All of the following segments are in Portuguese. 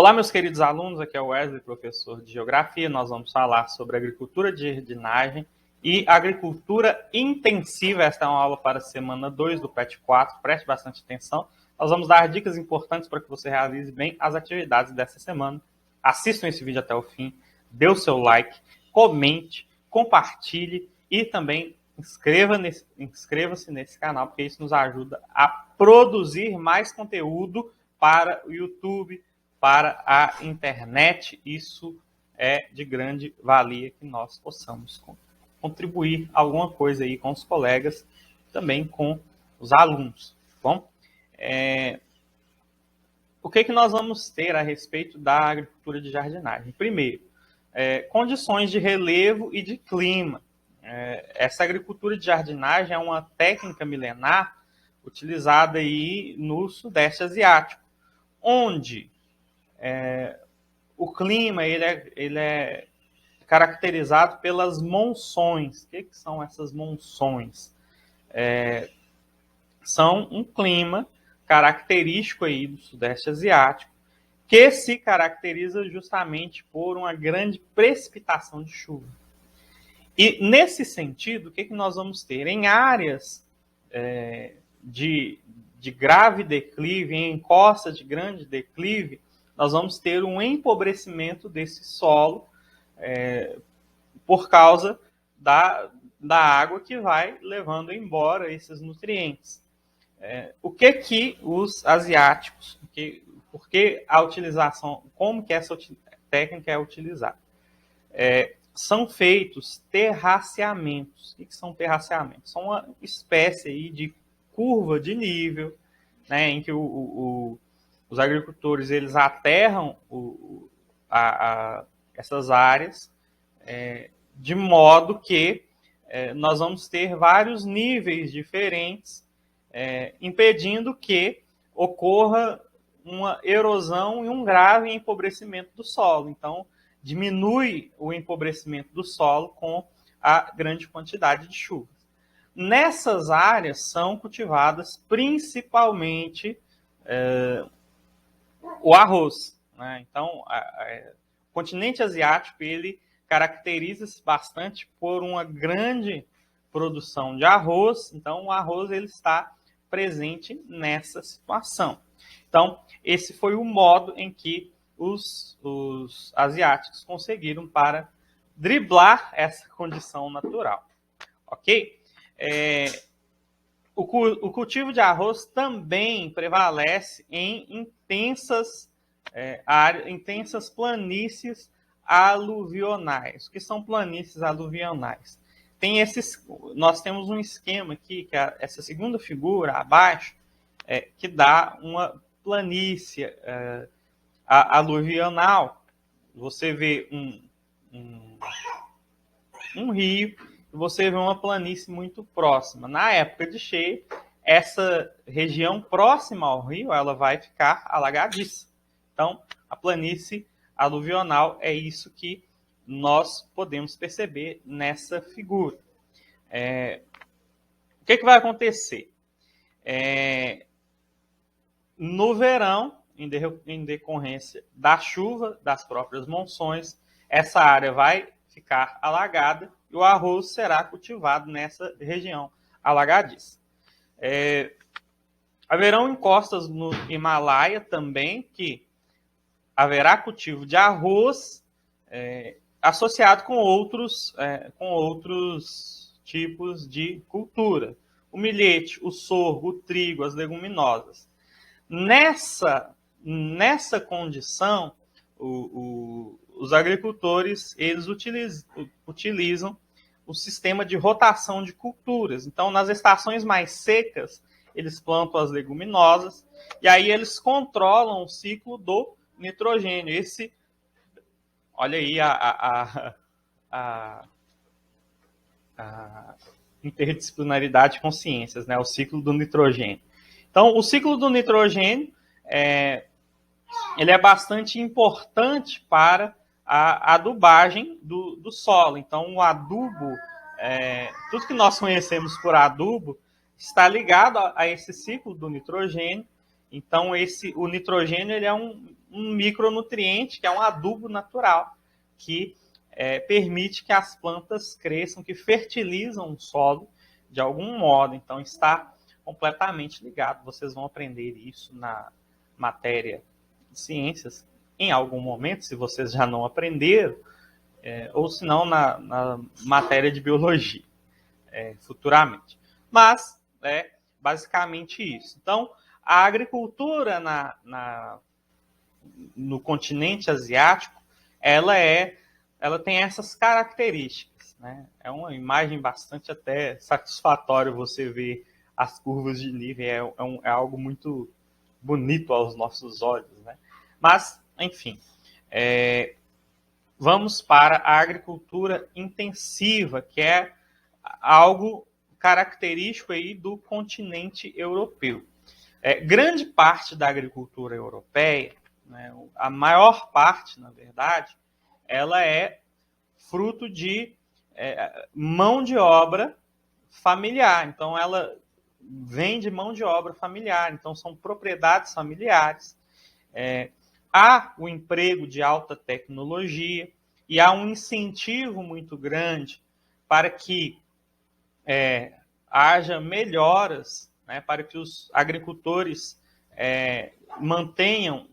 Olá, meus queridos alunos, aqui é o Wesley, professor de Geografia. Nós vamos falar sobre agricultura de jardinagem e agricultura intensiva. Esta é uma aula para a semana 2 do PET 4, preste bastante atenção. Nós vamos dar dicas importantes para que você realize bem as atividades dessa semana. Assistam esse vídeo até o fim, dê o seu like, comente, compartilhe e também inscreva-se nesse canal, porque isso nos ajuda a produzir mais conteúdo para o YouTube, para a internet. Isso é de grande valia que nós possamos contribuir alguma coisa aí com os colegas, também com os alunos. Bom, o que nós vamos ter a respeito da agricultura de jardinagem? Primeiro, condições de relevo e de clima. Essa agricultura de jardinagem é uma técnica milenar utilizada aí no Sudeste Asiático, onde o clima ele é caracterizado pelas monções. O que são essas monções? São um clima característico aí do Sudeste Asiático, que se caracteriza justamente por uma grande precipitação de chuva. E, nesse sentido, o que nós vamos ter? Em áreas de grave declive, em encostas de grande declive, nós vamos ter um empobrecimento desse solo por causa da água que vai levando embora esses nutrientes. O que os asiáticos, por que a utilização, como que essa técnica é utilizada? São feitos terraceamentos. O que são terraceamentos? São uma espécie aí de curva de nível, né, em que os agricultores eles aterram essas áreas de modo que nós vamos ter vários níveis diferentes, impedindo que ocorra uma erosão e um grave empobrecimento do solo. Então, diminui o empobrecimento do solo com a grande quantidade de chuvas. Nessas áreas são cultivadas principalmente o arroz, né? Então, o continente asiático ele caracteriza-se bastante por uma grande produção de arroz. Então, o arroz ele está presente nessa situação. Então, esse foi o modo em que os asiáticos conseguiram para driblar essa condição natural. Ok? O cultivo de arroz também prevalece em intensas planícies aluvionais. O que são planícies aluvionais? Nós temos um esquema aqui, que é essa segunda figura abaixo, que dá uma planície aluvional. Você vê um rio, e você vê uma planície muito próxima. Na época de cheia, essa região próxima ao rio ela vai ficar alagadiça. Então, a planície aluvional é isso que nós podemos perceber nessa figura. O que vai acontecer? No verão, em decorrência da chuva, das próprias monções, essa área vai ficar alagada e o arroz será cultivado nessa região alagadiça. Haverão encostas no Himalaia também que haverá cultivo de arroz associado com outros tipos de cultura. O milhete, o sorgo, o trigo, as leguminosas. Nessa condição, os agricultores eles utilizam o sistema de rotação de culturas. Então, nas estações mais secas, eles plantam as leguminosas e aí eles controlam o ciclo do nitrogênio. Olha aí a interdisciplinaridade com ciências, né? O ciclo do nitrogênio. Então, o ciclo do nitrogênio ele é bastante importante para a adubagem do solo. Então, o adubo, tudo que nós conhecemos por adubo, está ligado a esse ciclo do nitrogênio. Então, o nitrogênio ele é um um micronutriente, que é um adubo natural, que permite que as plantas cresçam, que fertilizam o solo de algum modo. Então, está completamente ligado. Vocês vão aprender isso na matéria de ciências em algum momento, se vocês já não aprenderam, ou se não na matéria de biologia, futuramente. Mas é basicamente isso. Então, a agricultura no continente asiático, ela tem essas características, né? É uma imagem bastante até satisfatória você ver as curvas de nível, é algo muito bonito aos nossos olhos, né? Mas, enfim, vamos para a agricultura intensiva, que é algo característico aí do continente europeu. Grande parte da agricultura europeia, né, a maior parte, na verdade, ela é fruto de mão de obra familiar. Então, ela vem de mão de obra familiar. Então, são propriedades familiares. Há o emprego de alta tecnologia e há um incentivo muito grande para que haja melhoras, né, para que os agricultores mantenham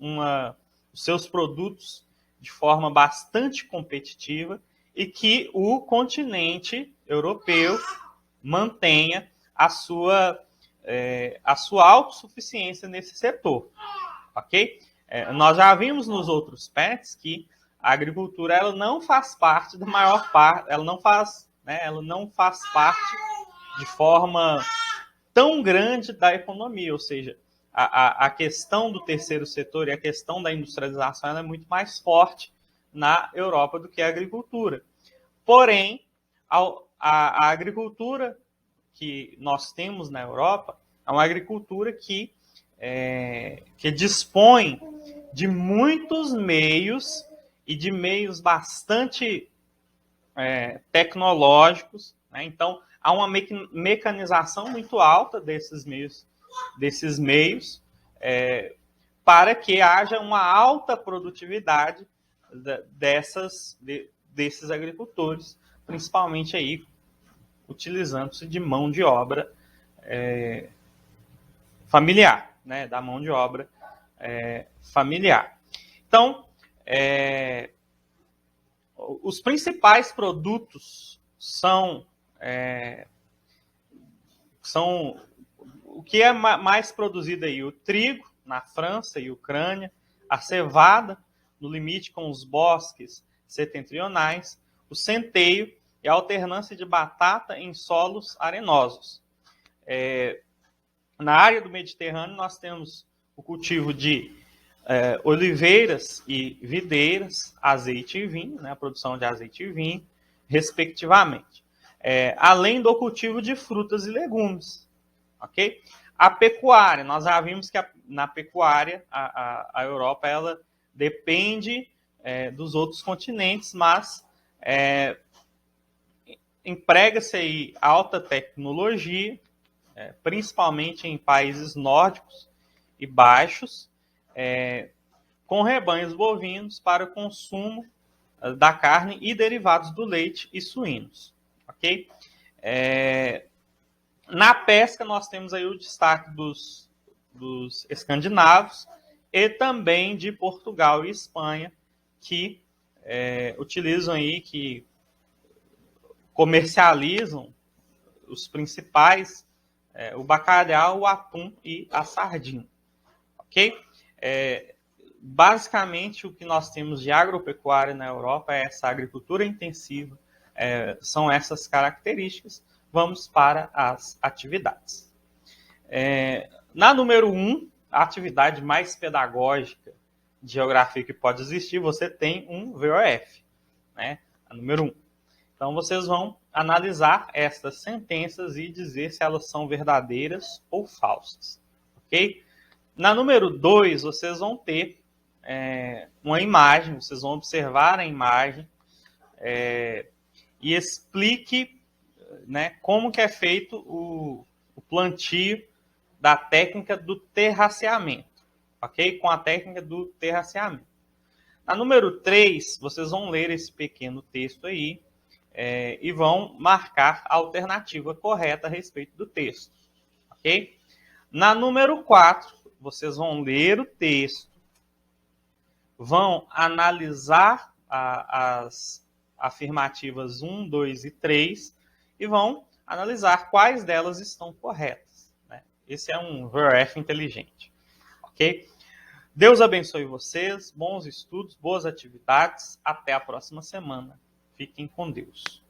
os seus produtos de forma bastante competitiva e que o continente europeu mantenha a sua autossuficiência nesse setor, ok? Nós já vimos nos outros PETs que a agricultura ela não faz parte da maior parte, ela não faz parte de forma tão grande da economia, ou seja, a questão do terceiro setor e a questão da industrialização ela é muito mais forte na Europa do que a agricultura. Porém, a agricultura que nós temos na Europa é uma agricultura que dispõe de muitos meios e de meios bastante tecnológicos, né? Então, há uma mecanização muito alta desses meios para que haja uma alta produtividade desses agricultores, principalmente aí utilizando-se de mão de obra familiar, né? Da mão de obra familiar. Então, os principais produtos são o que é mais produzido aí: o trigo, na França e Ucrânia, a cevada, no limite com os bosques setentrionais, o centeio e a alternância de batata em solos arenosos. Na área do Mediterrâneo, nós temos o cultivo de oliveiras e videiras, azeite e vinho, né, a produção de azeite e vinho, respectivamente. Além do cultivo de frutas e legumes. Okay? A pecuária, nós já vimos que na pecuária a Europa ela depende dos outros continentes, mas emprega-se aí alta tecnologia, principalmente em países nórdicos e baixos, com rebanhos bovinos para o consumo da carne e derivados do leite e suínos. Ok? Na pesca, nós temos aí o destaque dos escandinavos e também de Portugal e Espanha, que utilizam aí, que comercializam os principais, o bacalhau, o atum e a sardinha. Ok? Basicamente, o que nós temos de agropecuária na Europa é essa agricultura intensiva, são essas características. Vamos para as atividades. Na número 1, a atividade mais pedagógica de geografia que pode existir, você tem um VOF, né? A número 1. Então, vocês vão analisar estas sentenças e dizer se elas são verdadeiras ou falsas. Ok? Na número 2, vocês vão ter uma imagem, vocês vão observar a imagem e explique, né, como que é feito o plantio da técnica do terraceamento. ok? Com a técnica do terraceamento. Na número 3, vocês vão ler esse pequeno texto aí e vão marcar a alternativa correta a respeito do texto, ok? Na número 4, vocês vão ler o texto, vão analisar as afirmativas 1, 2 e 3 e vão analisar quais delas estão corretas, né? Esse é um VRF inteligente, ok? Deus abençoe vocês, bons estudos, boas atividades. Até a próxima semana. Fiquem com Deus.